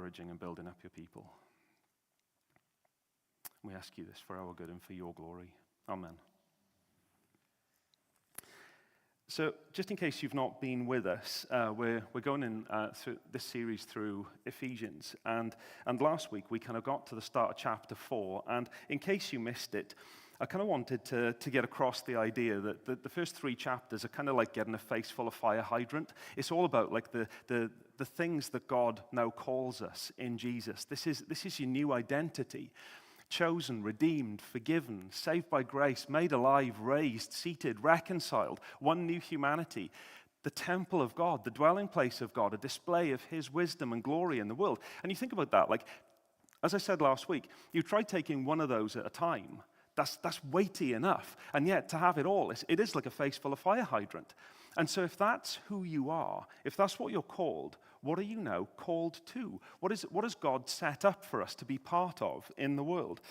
encouraging and building up your people. We ask you this for our good and for your glory. Amen. So, just in case you've not been with us, we're going in through this series through Ephesians, and last week we kind of got to the start of chapter 4, and in case you missed it, I kind of wanted to get across the idea that the first 3 chapters are kind of like getting a face full of fire hydrant. It's all about like the things that God now calls us in Jesus. This is your new identity. Chosen, redeemed, forgiven, saved by grace, made alive, raised, seated, reconciled, one new humanity, the temple of God, the dwelling place of God, a display of his wisdom and glory in the world. And you think about that, like, as I said last week, you try taking one of those at a time. That's weighty enough. And yet, to have it all, it is like a face full of fire hydrant. And so if that's who you are, if that's what you're called, what are you now called to? What has God set up for us to be part of in the world?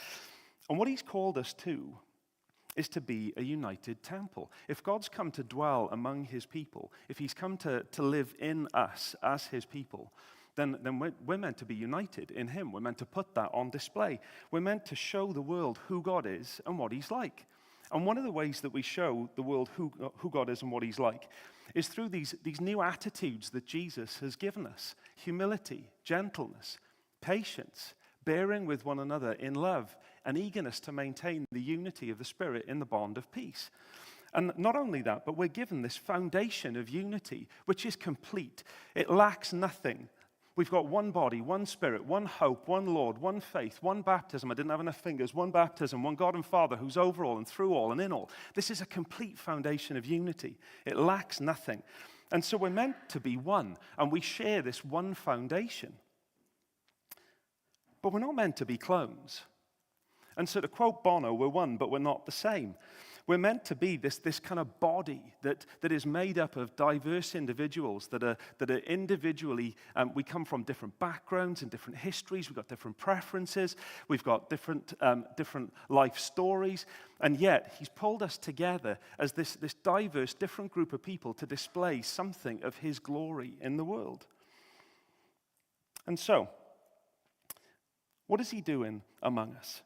And what he's called us to is to be a united temple. If God's come to dwell among his people, if he's come to live in us as his people, then we're meant to be united in him. We're meant to put that on display. We're meant to show the world who God is and what he's like. And one of the ways that we show the world who God is and what he's like is through these new attitudes that Jesus has given us. Humility, gentleness, patience, bearing with one another in love, and eagerness to maintain the unity of the Spirit in the bond of peace. And not only that, but we're given this foundation of unity, which is complete. It lacks nothing. We've got one body, one Spirit, one hope, one Lord, one faith, one baptism. I didn't have enough fingers. One baptism, one God and Father who's over all and through all and in all. This is a complete foundation of unity. It lacks nothing. And so we're meant to be one, and we share this one foundation. But we're not meant to be clones. And so to quote Bono, we're one, but we're not the same. We're meant to be this kind of body that is made up of diverse individuals that are individually, we come from different backgrounds and different histories, we've got different preferences, we've got different life stories, and yet he's pulled us together as this diverse, different group of people to display something of his glory in the world. And so, what is he doing among us?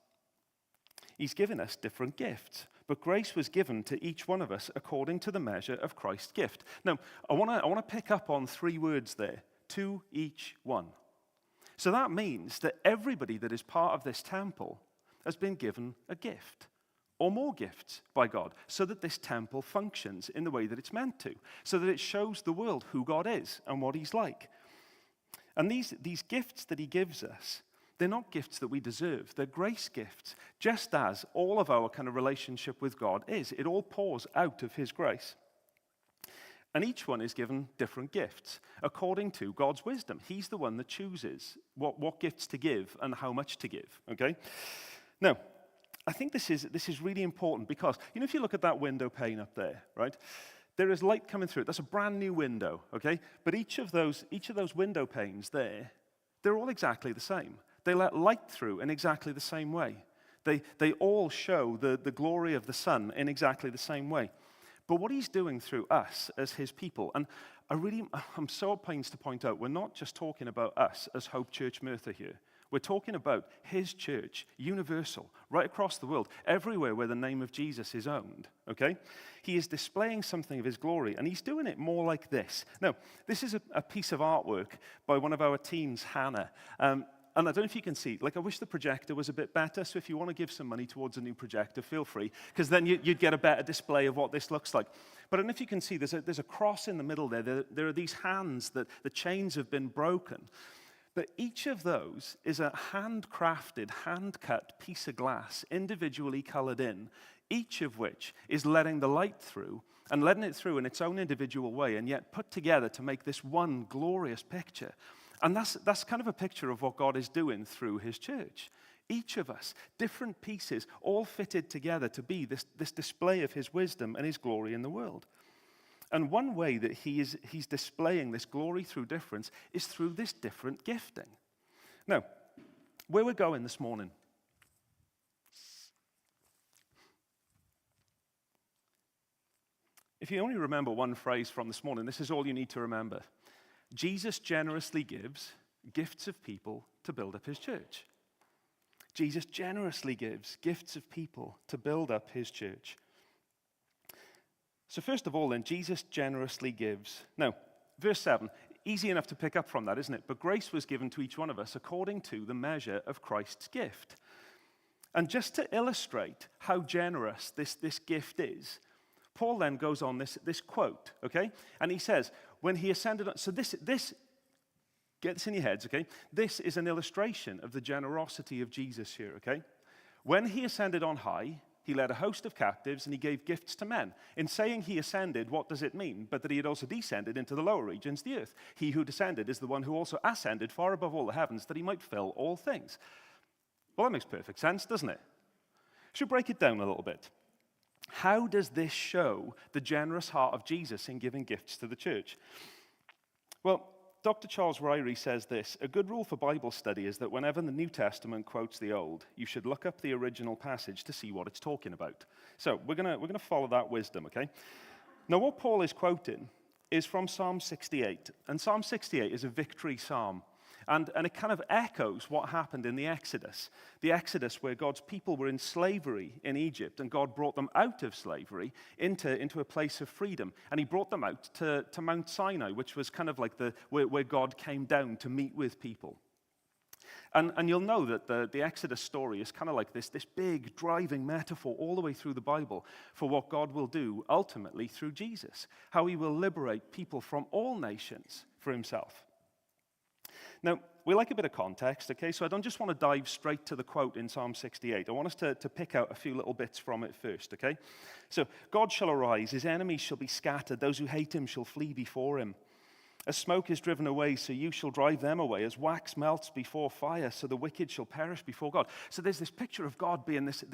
He's given us different gifts. But grace was given to each one of us according to the measure of Christ's gift. Now, I want to pick up on 3 words there. To each one. So that means that everybody that is part of this temple has been given a gift or more gifts by God so that this temple functions in the way that it's meant to, so that it shows the world who God is and what he's like. And these gifts that he gives us, they're not gifts that we deserve. They're grace gifts, just as all of our kind of relationship with God is. It all pours out of his grace. And each one is given different gifts according to God's wisdom. He's the one that chooses what gifts to give and how much to give, okay? Now, I think this is really important because, if you look at that window pane up there, right? There is light coming through it. That's a brand new window, okay? But each of those window panes there, they're all exactly the same. They let light through in exactly the same way. They all show the glory of the sun in exactly the same way. But what he's doing through us as his people, and I'm so at pains to point out, we're not just talking about us as Hope Church Merthyr here. We're talking about his church, universal, right across the world, everywhere where the name of Jesus is owned, okay? He is displaying something of his glory, and he's doing it more like this. Now, this is a piece of artwork by one of our teams, Hannah. And I don't know if you can see, I wish the projector was a bit better, so if you want to give some money towards a new projector, feel free, because then you'd get a better display of what this looks like. But I don't know if you can see, there's a cross in the middle there. There are these hands that the chains have been broken. But each of those is a handcrafted, hand-cut piece of glass, individually colored in, each of which is letting the light through and letting it through in its own individual way, and yet put together to make this one glorious picture. And that's kind of a picture of what God is doing through his church. Each of us, different pieces, all fitted together to be this display of his wisdom and his glory in the world. And one way that he's displaying this glory through difference is through this different gifting. Now, where we're going this morning. If you only remember one phrase from this morning, this is all you need to remember. Jesus generously gives, gifts of people to build up his church. Jesus generously gives gifts of people to build up his church. So first of all, then, Jesus generously gives. Now, verse 7, easy enough to pick up from that, isn't it? But grace was given to each one of us according to the measure of Christ's gift. And just to illustrate how generous this gift is, Paul then goes on this quote, okay? And he says, when he ascended, so this, get this in your heads, okay? This is an illustration of the generosity of Jesus here, okay? When he ascended on high, he led a host of captives and he gave gifts to men. In saying he ascended, what does it mean? But that he had also descended into the lower regions, the earth. He who descended is the one who also ascended far above all the heavens, that he might fill all things. Well, that makes perfect sense, doesn't it? Should break it down a little bit. How does this show the generous heart of Jesus in giving gifts to the church? Well, Dr. Charles Ryrie says this: a good rule for Bible study is that whenever the New Testament quotes the Old, you should look up the original passage to see what it's talking about. So we're gonna follow that wisdom, okay? Now, what Paul is quoting is from Psalm 68, and Psalm 68 is a victory psalm. And it kind of echoes what happened in the Exodus where God's people were in slavery in Egypt, and God brought them out of slavery into a place of freedom. And he brought them out to Mount Sinai, which was kind of like where God came down to meet with people. And you'll know that the Exodus story is kind of like this big driving metaphor all the way through the Bible for what God will do ultimately through Jesus, how he will liberate people from all nations for himself. Now, we like a bit of context, okay? So I don't just want to dive straight to the quote in Psalm 68. I want us to pick out a few little bits from it first, okay? So, God shall arise, his enemies shall be scattered, those who hate him shall flee before him. As smoke is driven away, so you shall drive them away. As wax melts before fire, so the wicked shall perish before God. So there's this picture of God being this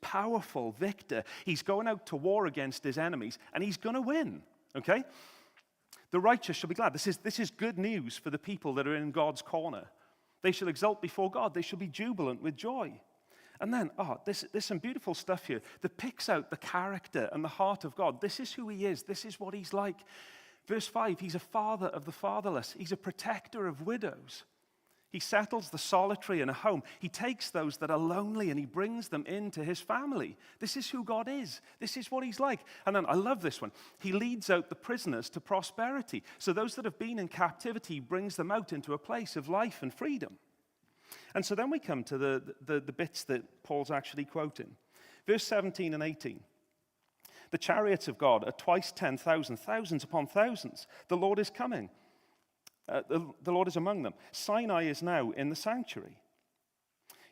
powerful victor. He's going out to war against his enemies, and he's going to win, okay? The righteous shall be glad. This is good news for the people that are in God's corner. They shall exult before God. They shall be jubilant with joy. And then, there's some beautiful stuff here that picks out the character and the heart of God. This is who he is. This is what he's like. Verse 5, he's a father of the fatherless. He's a protector of widows. He settles the solitary in a home. He takes those that are lonely and he brings them into his family. This is who God is. This is what he's like. And then I love this one. He leads out the prisoners to prosperity. So those that have been in captivity, he brings them out into a place of life and freedom. And so then we come to the bits that Paul's actually quoting. Verse 17 and 18. The chariots of God are twice 10,000, thousands upon thousands. The Lord is coming. The Lord is among them. Sinai is now in the sanctuary.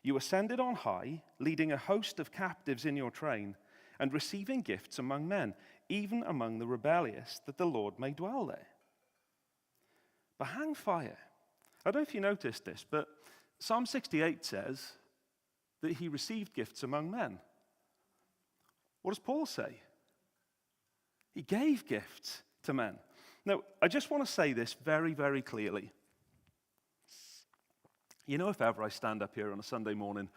You ascended on high, leading a host of captives in your train, and receiving gifts among men, even among the rebellious, that the Lord may dwell there. But hang fire. I don't know if you noticed this, but Psalm 68 says that he received gifts among men. What does Paul say? He gave gifts to men. Now, I just want to say this very, very clearly. You know, if ever I stand up here on a Sunday morning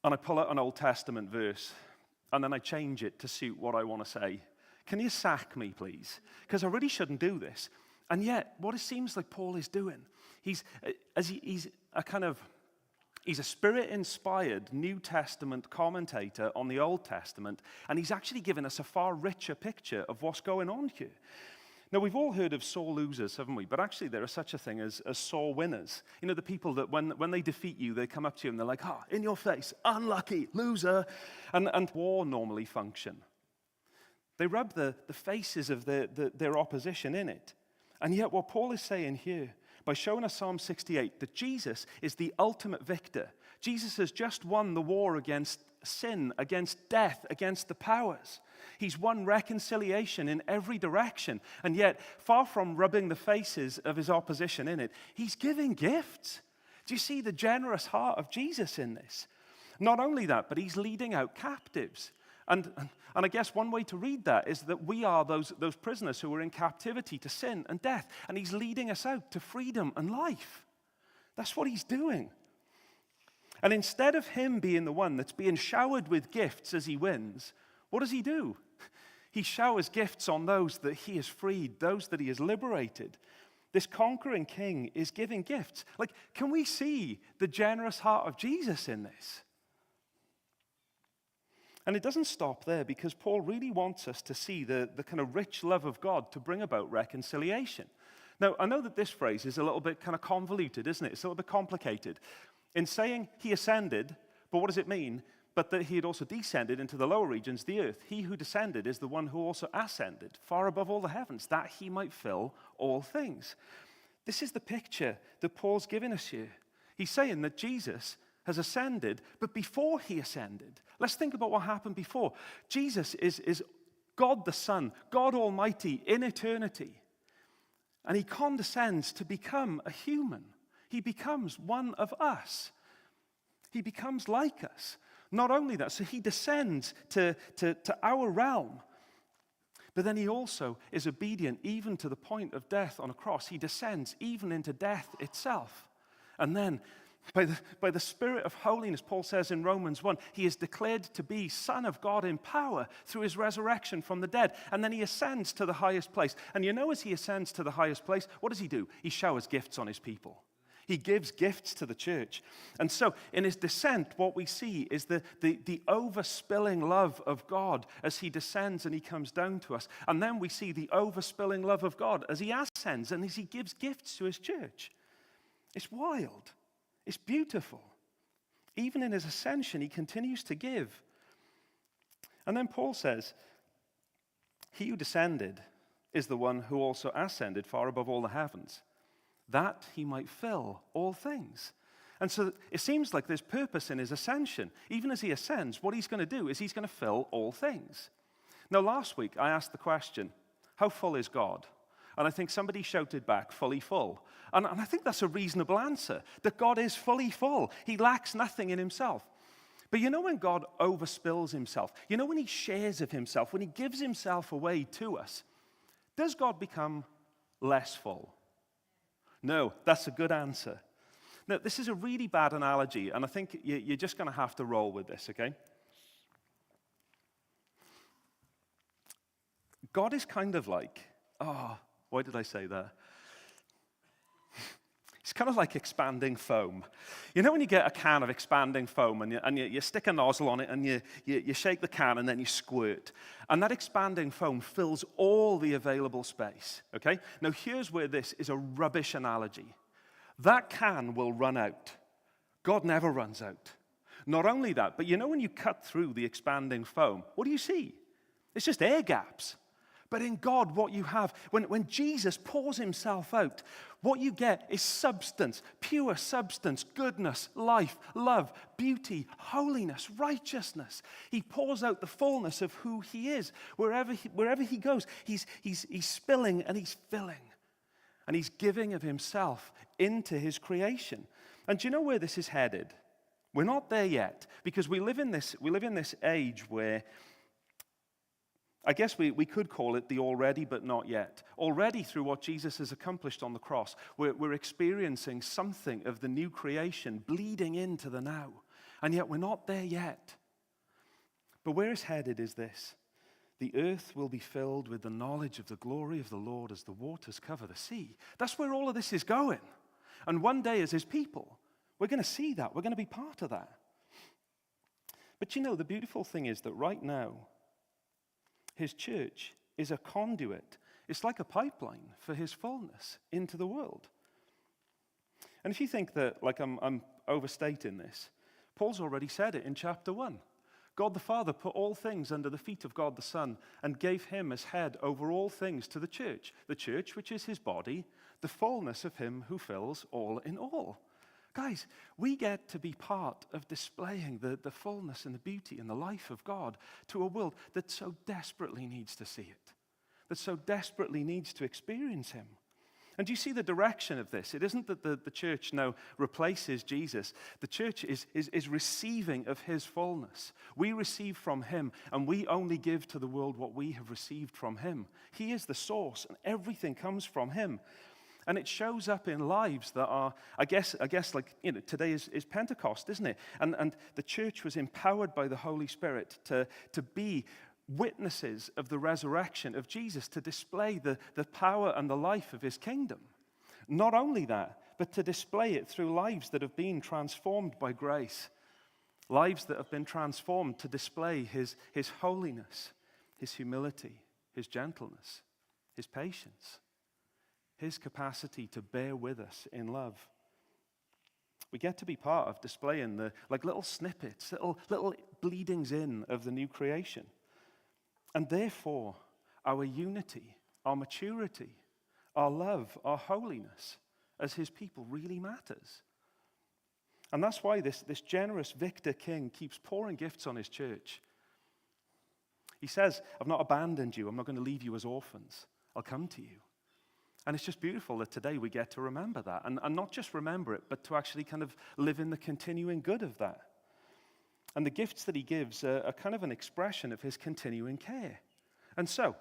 and I pull out an Old Testament verse and then I change it to suit what I want to say, can you sack me, please? Because I really shouldn't do this. And yet, what it seems like Paul is doing, he's a Spirit-inspired New Testament commentator on the Old Testament, and he's actually given us a far richer picture of what's going on here. Now, we've all heard of sore losers, haven't we? But actually, there is such a thing as sore winners. You know, the people that when they defeat you, they come up to you and they're like, in your face, unlucky, loser. And war normally function. They rub the faces of their opposition in it. And yet what Paul is saying here, by showing us Psalm 68, that Jesus is the ultimate victor. Jesus has just won the war against sin, against death, against the powers. He's won reconciliation in every direction. And yet, far from rubbing the faces of his opposition in it, he's giving gifts. Do you see the generous heart of Jesus in this? Not only that, but he's leading out captives. And I guess one way to read that is that we are those prisoners who are in captivity to sin and death. And he's leading us out to freedom and life. That's what he's doing. And instead of him being the one that's being showered with gifts as he wins, what does he do? He showers gifts on those that he has freed, those that he has liberated. this conquering king is giving gifts. Like, can we see the generous heart of Jesus in this? And it doesn't stop there, because Paul really wants us to see the kind of rich love of God to bring about reconciliation. Now, I know that this phrase is a little bit kind of convoluted, isn't it? It's a little bit complicated. In saying he ascended, but what does it mean? But that he had also descended into the lower regions, the earth. He who descended is the one who also ascended far above all the heavens, that he might fill all things. This is the picture that Paul's giving us here. He's saying that Jesus has ascended, but before he ascended, let's think about what happened before. Jesus is God the Son, God Almighty in eternity. And he condescends to become a human. He becomes one of us. He becomes like us. Not only that, so he descends to our realm. But then he also is obedient even to the point of death on a cross. He descends even into death itself. And then by the Spirit of holiness, Paul says in Romans 1, he is declared to be Son of God in power through his resurrection from the dead. And then he ascends to the highest place. And you know, as he ascends to the highest place, what does he do? He showers gifts on his people. He gives gifts to the church. And so in his descent, what we see is the overspilling love of God as he descends and he comes down to us. And then we see the overspilling love of God as he ascends and as he gives gifts to his church. It's wild. It's beautiful. Even in his ascension, he continues to give. And then Paul says, he who descended is the one who also ascended far above all the heavens, that he might fill all things. And so it seems like there's purpose in his ascension. Even as he ascends, what he's going to do is he's going to fill all things. Now, last week, I asked the question, how full is God? And I think somebody shouted back, fully full. And I think that's a reasonable answer, that God is fully full. He lacks nothing in himself. But you know, when God overspills himself, you know, when he shares of himself, when he gives himself away to us, does God become less full? No, that's a good answer. Now, this is a really bad analogy, and I think you're just going to have to roll with this, okay? God is kind of like, why did I say that? It's kind of like expanding foam. You know when you get a can of expanding foam and you stick a nozzle on it and you shake the can and then you squirt. And that expanding foam fills all the available space, okay? Now here's where this is a rubbish analogy. That can will run out. God never runs out. Not only that, but you know when you cut through the expanding foam, what do you see? It's just air gaps. But in God, what you have, when Jesus pours himself out, what you get is substance, pure substance, goodness, life, love, beauty, holiness, righteousness. He pours out the fullness of who he is. Wherever he goes, he's spilling and he's filling. And he's giving of himself into his creation. And do you know where this is headed? We're not there yet, because we live in this age where I guess we could call it the already but not yet. Already, through what Jesus has accomplished on the cross, we're experiencing something of the new creation bleeding into the now. And yet we're not there yet. But where it's headed is this. The earth will be filled with the knowledge of the glory of the Lord as the waters cover the sea. That's where all of this is going. And one day as his people, we're going to see that. We're going to be part of that. But you know, the beautiful thing is that right now, his church is a conduit. It's like a pipeline for his fullness into the world. And if you think that, like I'm overstating this, Paul's already said it in chapter 1. God the Father put all things under the feet of God the Son and gave him as head over all things to the church, which is his body, the fullness of him who fills all in all. Guys, we get to be part of displaying the fullness and the beauty and the life of God to a world that so desperately needs to see it, that so desperately needs to experience him. And do you see the direction of this? It isn't that the church now replaces Jesus. The church is receiving of his fullness. We receive from him, and we only give to the world what we have received from him. He is the source, and everything comes from him. And it shows up in lives that are, I guess like, you know, today is Pentecost, isn't it? And the church was empowered by the Holy Spirit to be witnesses of the resurrection of Jesus, to display the power and the life of his kingdom. Not only that, but to display it through lives that have been transformed by grace. Lives that have been transformed to display his holiness, his humility, his gentleness, his patience, his capacity to bear with us in love. We get to be part of displaying the little snippets, little bleedings in of the new creation. And therefore, our unity, our maturity, our love, our holiness as his people really matters. And that's why this generous victor king keeps pouring gifts on his church. He says, I've not abandoned you. I'm not going to leave you as orphans. I'll come to you. And it's just beautiful that today we get to remember that. And not just remember it, but to actually kind of live in the continuing good of that. And the gifts that he gives are kind of an expression of his continuing care. And so,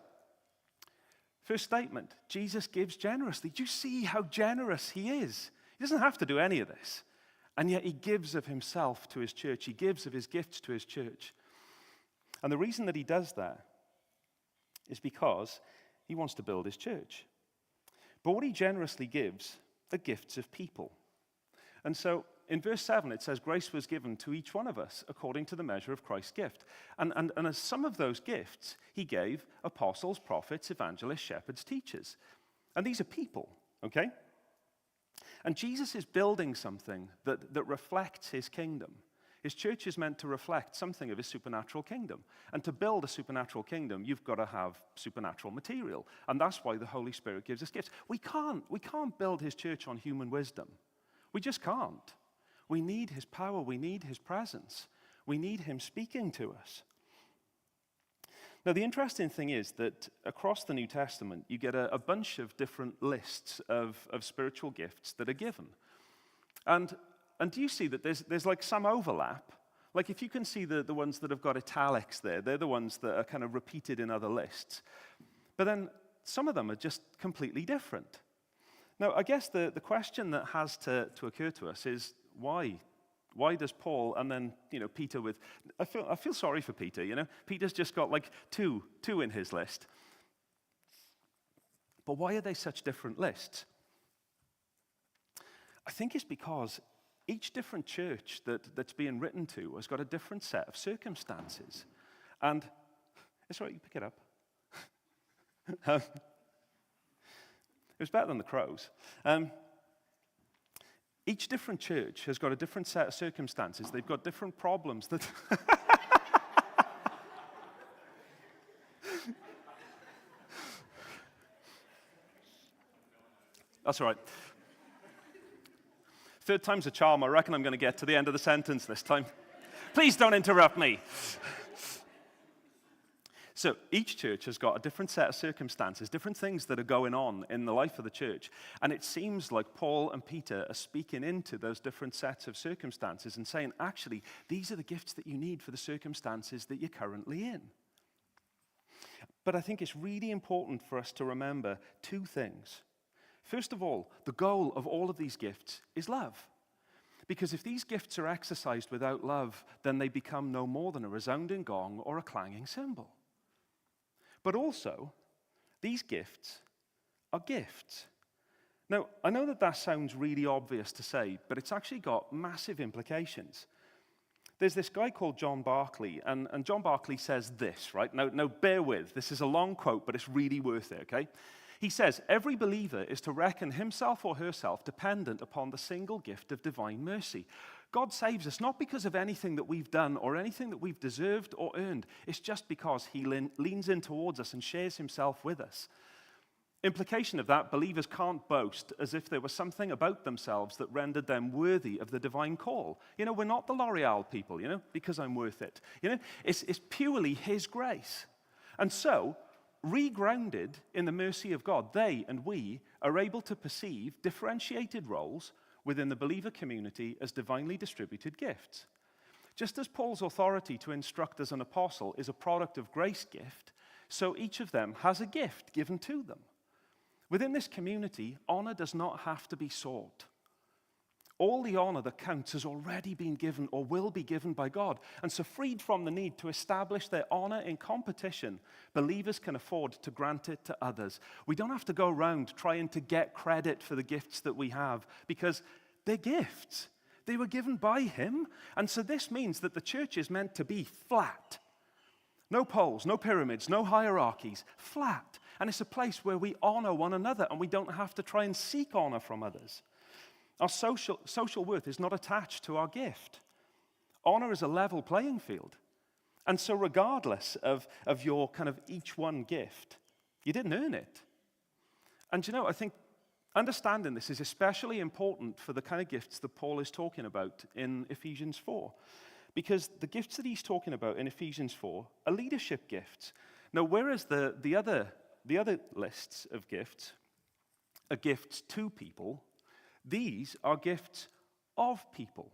first statement, Jesus gives generously. Do you see how generous he is? He doesn't have to do any of this. And yet he gives of himself to his church. He gives of his gifts to his church. And the reason that he does that is because he wants to build his church. But what he generously gives are gifts of people. And so in verse 7 it says, grace was given to each one of us according to the measure of Christ's gift. And as some of those gifts, he gave apostles, prophets, evangelists, shepherds, teachers. And these are people, okay? And Jesus is building something that reflects his kingdom. His church is meant to reflect something of his supernatural kingdom. And to build a supernatural kingdom, you've got to have supernatural material. And that's why the Holy Spirit gives us gifts. We can't build his church on human wisdom. We just can't. We need his power. We need his presence. We need him speaking to us. Now, the interesting thing is that across the New Testament, you get a bunch of different lists of spiritual gifts that are given. And do you see that there's like some overlap? Like if you can see the ones that have got italics there, they're the ones that are kind of repeated in other lists. But then some of them are just completely different. Now, I guess the question that has to occur to us is why? Why does Paul and then, Peter with... I feel sorry for Peter, Peter's just got like two in his list. But why are they such different lists? I think it's because each different church that's being written to has got a different set of circumstances. And it's all right, you pick it up. It was better than the crows. Each different church has got a different set of circumstances. They've got different problems that... That's all right. Third time's a charm. I reckon I'm going to get to the end of the sentence this time. Please don't interrupt me. So each church has got a different set of circumstances, different things that are going on in the life of the church. And it seems like Paul and Peter are speaking into those different sets of circumstances and saying, actually, these are the gifts that you need for the circumstances that you're currently in. But I think it's really important for us to remember two things. First of all, the goal of all of these gifts is love. Because if these gifts are exercised without love, then they become no more than a resounding gong or a clanging cymbal. But also, these gifts are gifts. Now, I know that sounds really obvious to say, but it's actually got massive implications. There's this guy called John Barclay, and John Barclay says this, right? Now, bear with. This is a long quote, but it's really worth it, okay? He says, every believer is to reckon himself or herself dependent upon the single gift of divine mercy. God saves us not because of anything that we've done or anything that we've deserved or earned. It's just because he leans in towards us and shares himself with us. Implication of that, believers can't boast as if there was something about themselves that rendered them worthy of the divine call. We're not the L'Oreal people, because I'm worth it. It's purely his grace. And so, regrounded in the mercy of God, they and we are able to perceive differentiated roles within the believer community as divinely distributed gifts. Just as Paul's authority to instruct as an apostle is a product of grace gift, so each of them has a gift given to them. Within this community, honor does not have to be sought. All the honor that counts has already been given or will be given by God. And so, freed from the need to establish their honor in competition, believers can afford to grant it to others. We don't have to go around trying to get credit for the gifts that we have, because they're gifts. They were given by Him. And so this means that the church is meant to be flat. No poles, no pyramids, no hierarchies, flat. And it's a place where we honor one another and we don't have to try and seek honor from others. Our social worth is not attached to our gift. Honor is a level playing field. And so regardless of your kind of each one gift, you didn't earn it. And I think understanding this is especially important for the kind of gifts that Paul is talking about in Ephesians 4. Because the gifts that he's talking about in Ephesians 4 are leadership gifts. Now, whereas the other lists of gifts are gifts to people, these are gifts of people.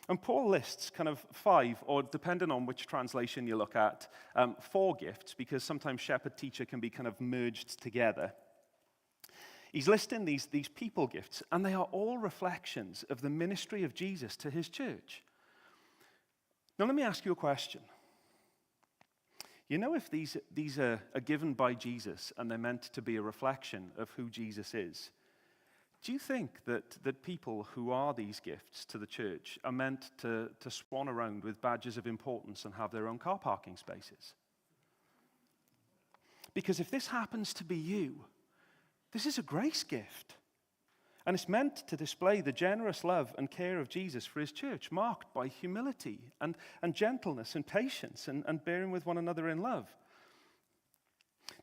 And Paul lists kind of 5, or depending on which translation you look at, 4 gifts, because sometimes shepherd teacher can be kind of merged together. He's listing these people gifts, and they are all reflections of the ministry of Jesus to his church. Now, let me ask you a question. If these are given by Jesus and they're meant to be a reflection of who Jesus is, do you think that people who are these gifts to the church are meant to swan around with badges of importance and have their own car parking spaces? Because if this happens to be you, this is a grace gift. And it's meant to display the generous love and care of Jesus for his church, marked by humility and gentleness and patience and bearing with one another in love.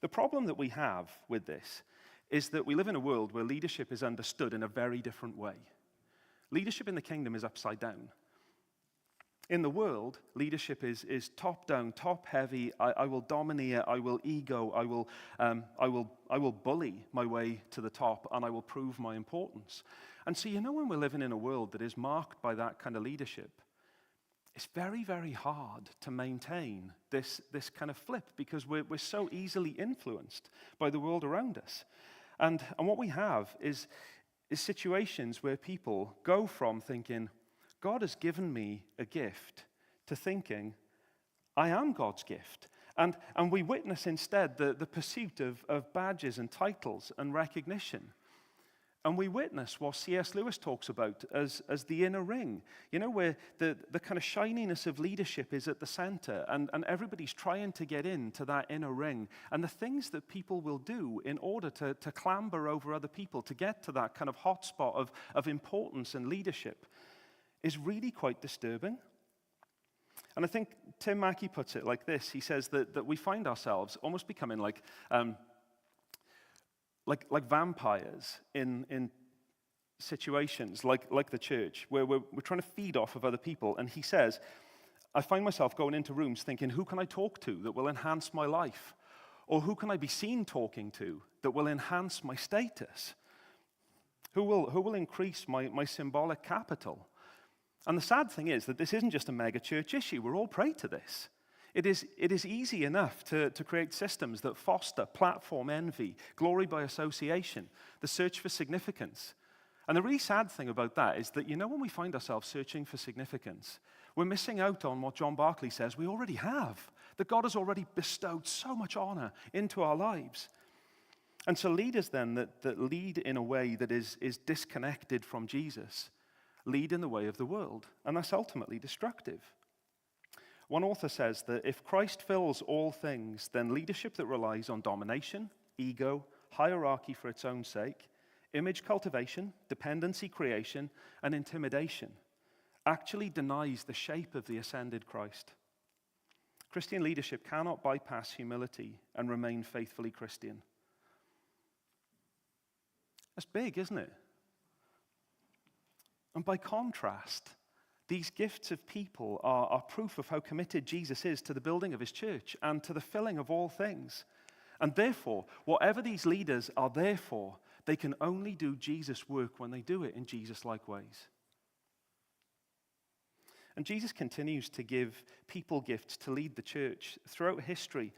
The problem that we have with this is that we live in a world where leadership is understood in a very different way. Leadership in the kingdom is upside down. In the world, leadership is top down, top heavy. I will domineer, I will ego, I will bully my way to the top, and I will prove my importance. And so when we're living in a world that is marked by that kind of leadership, it's very, very hard to maintain this kind of flip, because we're so easily influenced by the world around us. And what we have is situations where people go from thinking, God has given me a gift, to thinking, I am God's gift. And we witness instead the pursuit of badges and titles and recognition. And we witness what C.S. Lewis talks about as the inner ring, where the kind of shininess of leadership is at the center, and everybody's trying to get into that inner ring. And the things that people will do in order to clamber over other people, to get to that kind of hotspot of importance and leadership, is really quite disturbing. And I think Tim Mackey puts it like this. He says that we find ourselves almost becoming like vampires in situations like the church, where we're trying to feed off of other people. And he says, I find myself going into rooms thinking, who can I talk to that will enhance my life? Or who can I be seen talking to that will enhance my status? Who will increase my symbolic capital? And the sad thing is that this isn't just a mega church issue. We're all prey to this. It is easy enough to create systems that foster platform envy, glory by association, the search for significance. And the really sad thing about that is that, when we find ourselves searching for significance, we're missing out on what John Barclay says we already have, that God has already bestowed so much honor into our lives. And so leaders then that lead in a way that is disconnected from Jesus lead in the way of the world, and that's ultimately destructive. One author says that if Christ fills all things, then leadership that relies on domination, ego, hierarchy for its own sake, image cultivation, dependency creation, and intimidation actually denies the shape of the ascended Christ. Christian leadership cannot bypass humility and remain faithfully Christian. That's big, isn't it? And by contrast, these gifts of people are proof of how committed Jesus is to the building of his church and to the filling of all things. And therefore, whatever these leaders are there for, they can only do Jesus' work when they do it in Jesus-like ways. And Jesus continues to give people gifts to lead the church throughout history.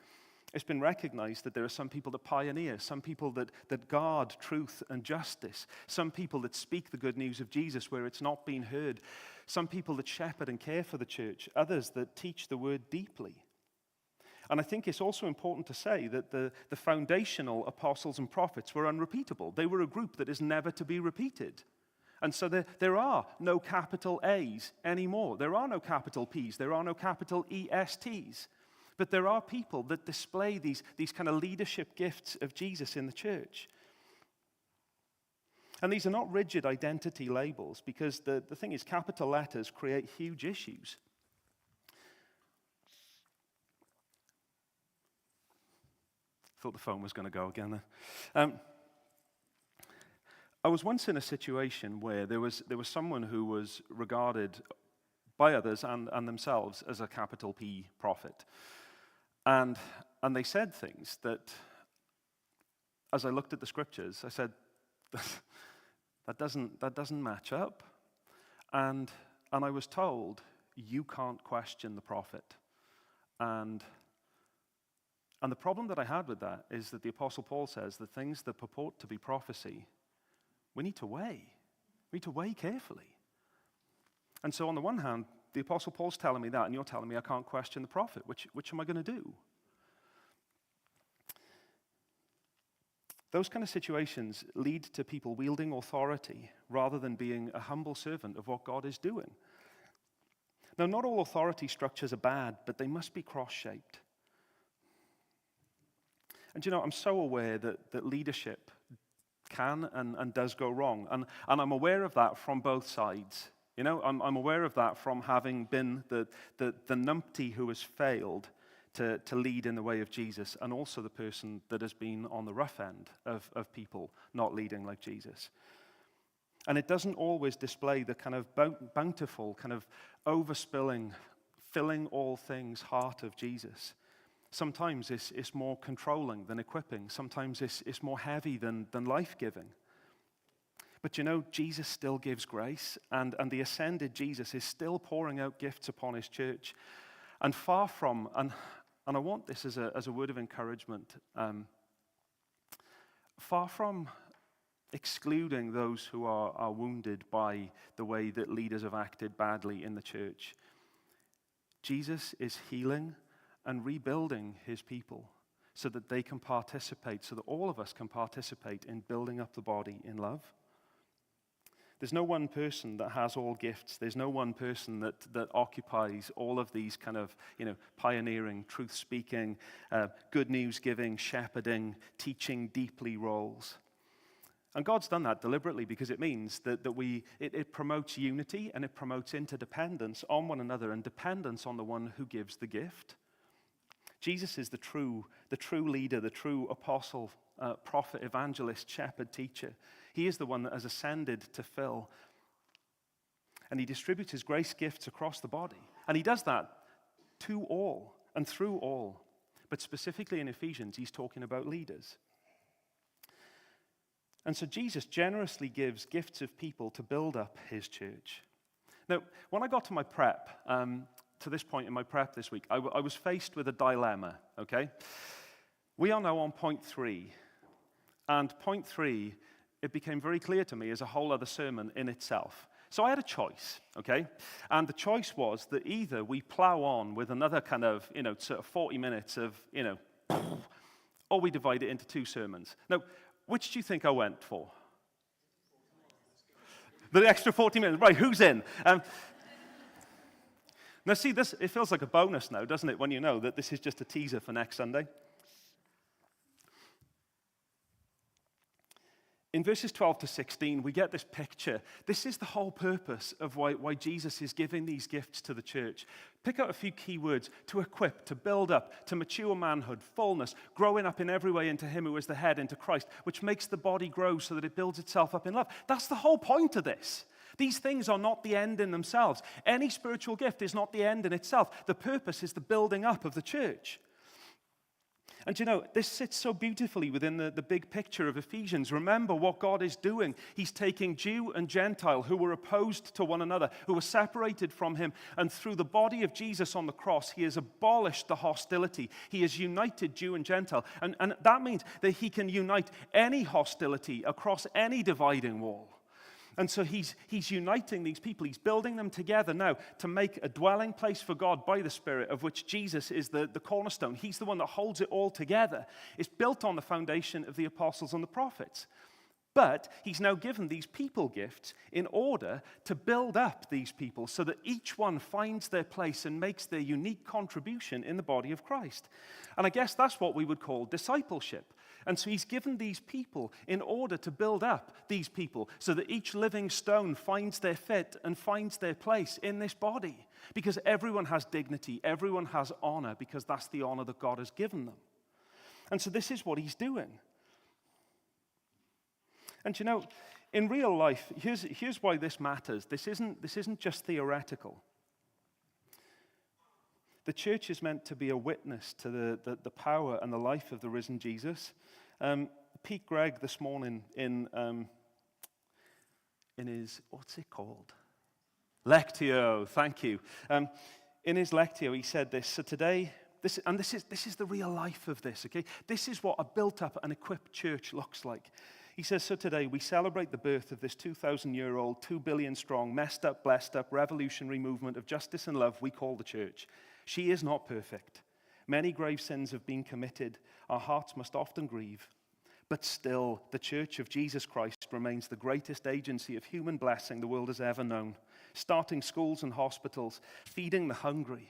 It's been recognized that there are some people that pioneer, some people that guard truth and justice, some people that speak the good news of Jesus where it's not been heard, some people that shepherd and care for the church, others that teach the word deeply. And I think it's also important to say that the foundational apostles and prophets were unrepeatable. They were a group that is never to be repeated. And so there are no capital A's anymore. There are no capital P's. There are no capital ESTs. But there are people that display these kind of leadership gifts of Jesus in the church. And these are not rigid identity labels, because the thing is, capital letters create huge issues. Thought the phone was going to go again there. I was once in a situation where there was someone who was regarded by others and themselves as a capital P prophet. And they said things that, as I looked at the scriptures, I said, that doesn't match up. And I was told, you can't question the prophet. And the problem that I had with that is that the Apostle Paul says the things that purport to be prophecy, we need to weigh. We need to weigh carefully. And so on the one hand, the Apostle Paul's telling me that, and you're telling me I can't question the prophet. Which am I going to do? Those kind of situations lead to people wielding authority rather than being a humble servant of what God is doing. Now, not all authority structures are bad, but they must be cross-shaped. And I'm so aware that leadership can and does go wrong. And I'm aware of that from both sides. I'm aware of that from having been the numpty who has failed to lead in the way of Jesus, and also the person that has been on the rough end of people not leading like Jesus. And it doesn't always display the kind of bountiful, kind of overspilling, filling all things heart of Jesus. Sometimes it's more controlling than equipping. Sometimes it's more heavy than life-giving. But Jesus still gives grace, and the ascended Jesus is still pouring out gifts upon his church. And far from, and I want this as a word of encouragement, far from excluding those who are wounded by the way that leaders have acted badly in the church, Jesus is healing and rebuilding his people so that they can participate, so that all of us can participate in building up the body in love. There's no one person that has all gifts. There's no one person that occupies all of these kind of, pioneering, truth-speaking, good news-giving, shepherding, teaching deeply roles. And God's done that deliberately because it means that it promotes unity and it promotes interdependence on one another and dependence on the one who gives the gift. Jesus is the true leader, the true apostle, prophet, evangelist, shepherd, teacher. He is the one that has ascended to fill. And he distributes his grace gifts across the body. And he does that to all and through all. But specifically in Ephesians, he's talking about leaders. And so Jesus generously gives gifts of people to build up his church. Now, when I got to my prep, to this point in my prep this week, I was faced with a dilemma, okay? We are now on point 3. And point 3, it became very clear to me, is a whole other sermon in itself. So I had a choice, okay? And the choice was that either we plow on with another kind of, sort of 40 minutes of, or we divide it into 2 sermons. Now, which do you think I went for? The extra 40 minutes. Right, who's in? Now see, it feels like a bonus now, doesn't it, when you know that this is just a teaser for next Sunday? In verses 12 to 16, we get this picture. This is the whole purpose of why Jesus is giving these gifts to the church. Pick out a few key words: to equip, to build up, to mature manhood, fullness, growing up in every way into him who is the head, into Christ, which makes the body grow so that it builds itself up in love. That's the whole point of this. These things are not the end in themselves. Any spiritual gift is not the end in itself. The purpose is the building up of the church. And this sits so beautifully within the big picture of Ephesians. Remember what God is doing. He's taking Jew and Gentile who were opposed to one another, who were separated from him. And through the body of Jesus on the cross, he has abolished the hostility. He has united Jew and Gentile. And that means that he can unite any hostility across any dividing wall. And so he's uniting these people. He's building them together now to make a dwelling place for God by the Spirit, of which Jesus is the cornerstone. He's the one that holds it all together. It's built on the foundation of the apostles and the prophets. But he's now given these people gifts in order to build up these people so that each one finds their place and makes their unique contribution in the body of Christ. And I guess that's what we would call discipleship. And so he's given these people in order to build up these people so that each living stone finds their fit and finds their place in this body. Because everyone has dignity, everyone has honor, because that's the honor that God has given them. And so this is what he's doing. And in real life, here's why this matters. This isn't just theoretical. The church is meant to be a witness to the power and the life of the risen Jesus. Pete Gregg this morning in his, what's it called? Lectio, thank you. In his Lectio, he said this. So today, this is the real life of this, okay? This is what a built-up and equipped church looks like. He says, so today we celebrate the birth of this 2,000-year-old, 2 billion strong, messed up, blessed up, revolutionary movement of justice and love we call the church. She is not perfect. Many grave sins have been committed. Our hearts must often grieve. But still, the Church of Jesus Christ remains the greatest agency of human blessing the world has ever known. Starting schools and hospitals, feeding the hungry,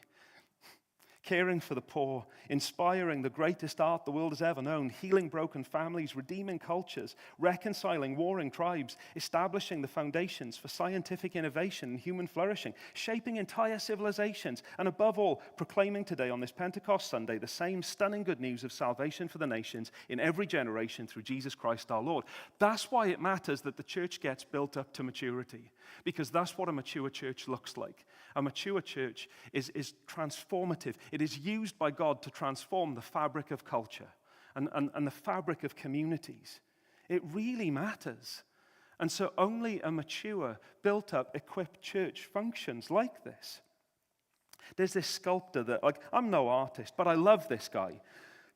caring for the poor, inspiring the greatest art the world has ever known, healing broken families, redeeming cultures, reconciling warring tribes, establishing the foundations for scientific innovation and human flourishing, shaping entire civilizations, and above all, proclaiming today on this Pentecost Sunday the same stunning good news of salvation for the nations in every generation through Jesus Christ our Lord. That's why it matters that the church gets built up to maturity, because that's what a mature church looks like. A mature church is transformative. It is used by God to transform the fabric of culture and the fabric of communities. It really matters. And so only a mature, built-up, equipped church functions like this. There's this sculptor that, I'm no artist, but I love this guy.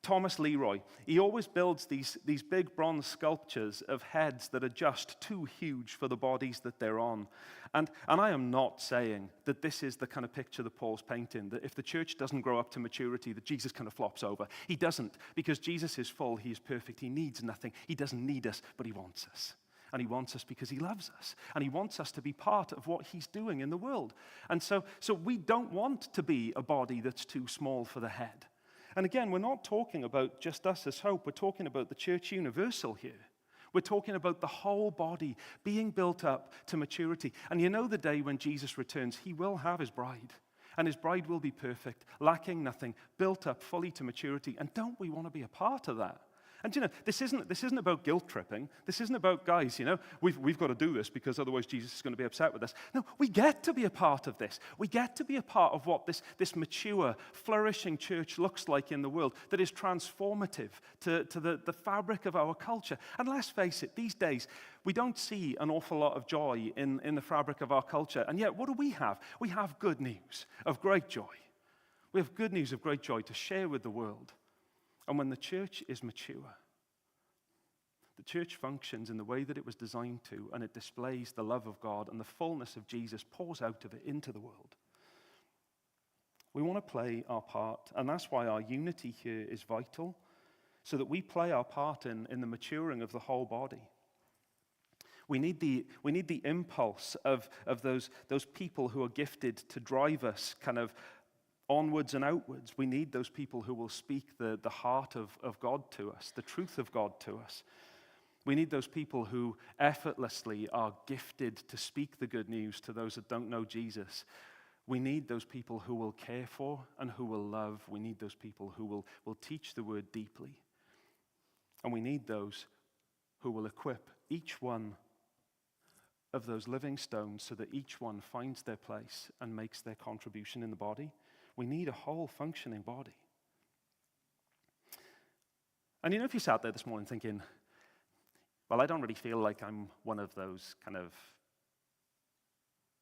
Thomas Leroy. He always builds these big bronze sculptures of heads that are just too huge for the bodies that they're on. And I am not saying that this is the kind of picture that Paul's painting, that if the church doesn't grow up to maturity, that Jesus kind of flops over. He doesn't, because Jesus is full, he is perfect, he needs nothing. He doesn't need us, but he wants us. And he wants us because he loves us. And he wants us to be part of what he's doing in the world. And so we don't want to be a body that's too small for the head. And again, we're not talking about just us as Hope. We're talking about the church universal here. We're talking about the whole body being built up to maturity. And the day when Jesus returns, he will have his bride. And his bride will be perfect, lacking nothing, built up fully to maturity. And don't we want to be a part of that? And this isn't about guilt tripping. This isn't about, guys, we've got to do this because otherwise Jesus is going to be upset with us. No, we get to be a part of this. We get to be a part of what this mature, flourishing church looks like in the world that is transformative to the fabric of our culture. And let's face it, these days, we don't see an awful lot of joy in the fabric of our culture. And yet, what do we have? We have good news of great joy. We have good news of great joy to share with the world. And when the church is mature, the church functions in the way that it was designed to, and it displays the love of God, and the fullness of Jesus pours out of it into the world. We want to play our part, and that's why our unity here is vital, so that we play our part in the maturing of the whole body. We need the impulse of those people who are gifted to drive us kind of onwards and outwards. We need those people who will speak the heart of God to us, the truth of God to us. We need those people who effortlessly are gifted to speak the good news to those that don't know Jesus. We need those people who will care for and who will love. We need those people who will teach the word deeply. And we need those who will equip each one of those living stones so that each one finds their place and makes their contribution in the body. We need a whole functioning body. And if you sat there this morning thinking, well, I don't really feel like I'm one of those kind of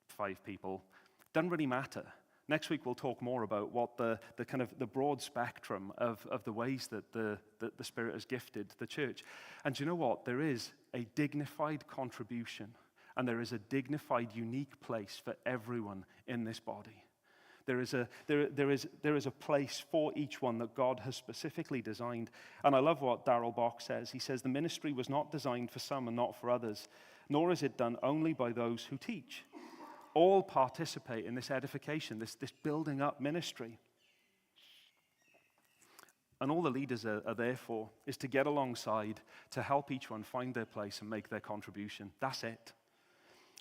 5 people, doesn't really matter. Next week we'll talk more about what the kind of the broad spectrum of the ways that the Spirit has gifted the church. And do you know what? There is a dignified contribution, and there is a dignified, unique place for everyone in this body. There is a place for each one that God has specifically designed. And I love what Darrell Bock says. He says, the ministry was not designed for some and not for others, nor is it done only by those who teach. All participate in this edification, this building up ministry. And all the leaders are there for is to get alongside, to help each one find their place and make their contribution. That's it.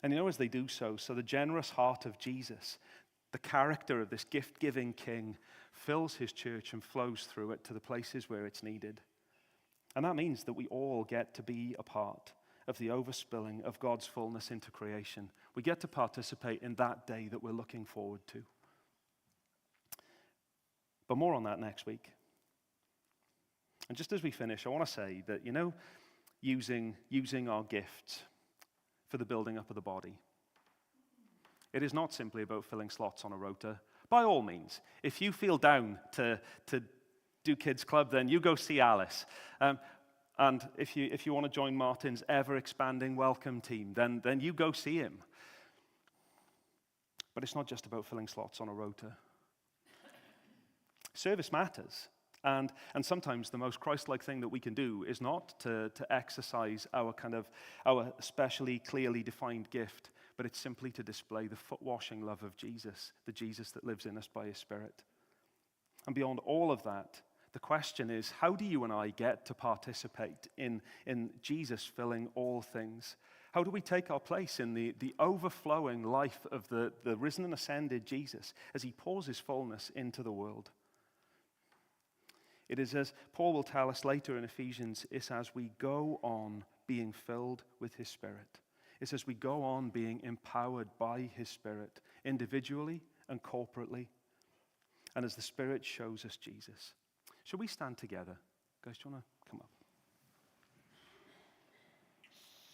And as they do so the generous heart of Jesus, the character of this gift-giving King, fills his church and flows through it to the places where it's needed. And that means that we all get to be a part of the overspilling of God's fullness into creation. We get to participate in that day that we're looking forward to. But more on that next week. And just as we finish, I want to say that, using our gifts for the building up of the body, it is not simply about filling slots on a rota. By all means, if you feel down to do Kids Club, then you go see Alice. And if you want to join Martin's ever-expanding welcome team, then you go see him. But it's not just about filling slots on a rota. Service matters. And sometimes the most Christ-like thing that we can do is not to exercise our especially clearly defined gift, but it's simply to display the foot-washing love of Jesus, the Jesus that lives in us by his Spirit. And beyond all of that, the question is, how do you and I get to participate in Jesus filling all things? How do we take our place in the overflowing life of the risen and ascended Jesus as he pours his fullness into the world? It is, as Paul will tell us later in Ephesians, it's as we go on being filled with his Spirit. It's as we go on being empowered by his Spirit, individually and corporately, and as the Spirit shows us Jesus. Shall we stand together? Guys, do you want to